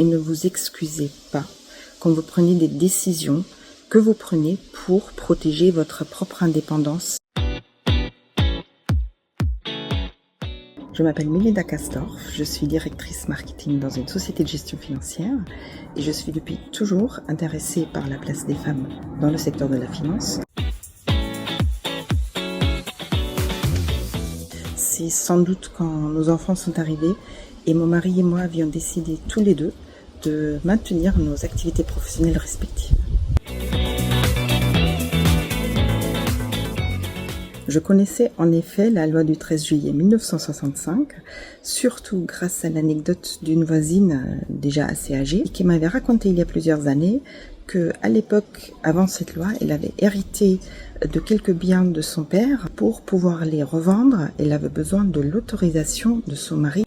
et ne vous excusez pas quand vous prenez des décisions que vous prenez pour protéger votre propre indépendance. Je m'appelle Melinda Castorf, je suis directrice marketing dans une société de gestion financière et je suis depuis toujours intéressée par la place des femmes dans le secteur de la finance. C'est sans doute quand nos enfants sont arrivés et mon mari et moi avions décidé tous les deux de maintenir nos activités professionnelles respectives. Je connaissais en effet la loi du 13 juillet 1965, surtout grâce à l'anecdote d'une voisine déjà assez âgée qui m'avait raconté il y a plusieurs années qu'à l'époque, avant cette loi, elle avait hérité de quelques biens de son père. Pour pouvoir les revendre, elle avait besoin de l'autorisation de son mari.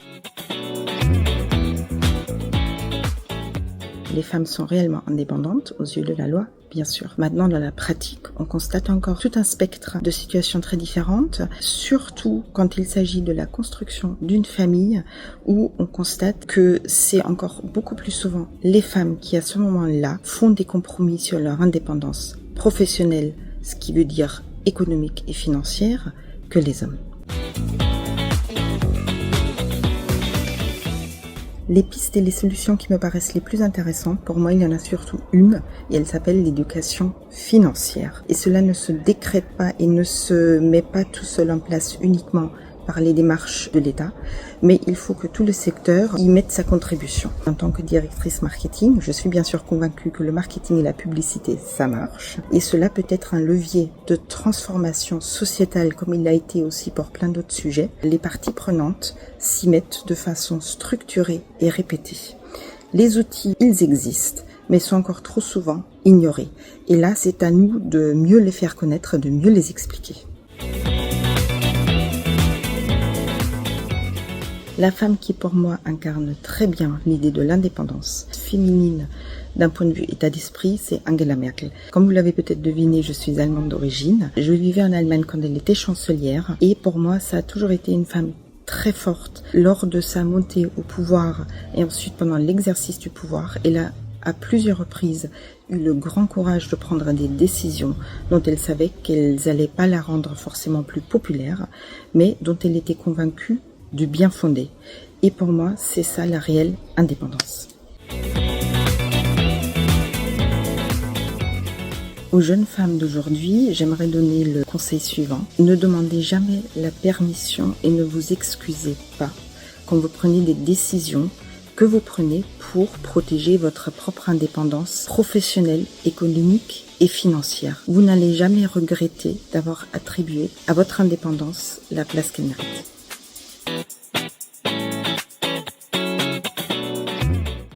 Les femmes sont réellement indépendantes aux yeux de la loi, bien sûr. Maintenant, dans la pratique, on constate encore tout un spectre de situations très différentes, surtout quand il s'agit de la construction d'une famille où on constate que c'est encore beaucoup plus souvent les femmes qui, à ce moment-là, font des compromis sur leur indépendance professionnelle, ce qui veut dire économique et financière, que les hommes. Les pistes et les solutions qui me paraissent les plus intéressantes, pour moi, il y en a surtout une, et elle s'appelle l'éducation financière. Et cela ne se décrète pas et ne se met pas tout seul en place uniquement par les démarches de l'État, mais il faut que tout le secteur y mette sa contribution. En tant que directrice marketing, je suis bien sûr convaincue que le marketing et la publicité, ça marche, et cela peut être un levier de transformation sociétale comme il l'a été aussi pour plein d'autres sujets. Les parties prenantes s'y mettent de façon structurée et répétée. Les outils, ils existent, mais sont encore trop souvent ignorés. Et là, c'est à nous de mieux les faire connaître, de mieux les expliquer. La femme qui, pour moi, incarne très bien l'idée de l'indépendance féminine d'un point de vue état d'esprit, c'est Angela Merkel. Comme vous l'avez peut-être deviné, je suis allemande d'origine. Je vivais en Allemagne quand elle était chancelière. Et pour moi, ça a toujours été une femme très forte. Lors de sa montée au pouvoir et ensuite pendant l'exercice du pouvoir, elle a à plusieurs reprises eu le grand courage de prendre des décisions dont elle savait qu'elles n'allaient pas la rendre forcément plus populaire, mais dont elle était convaincue du bien fondé. Et pour moi, c'est ça la réelle indépendance. Aux jeunes femmes d'aujourd'hui, j'aimerais donner le conseil suivant. Ne demandez jamais la permission et ne vous excusez pas quand vous prenez des décisions que vous prenez pour protéger votre propre indépendance professionnelle, économique et financière. Vous n'allez jamais regretter d'avoir attribué à votre indépendance la place qu'elle mérite.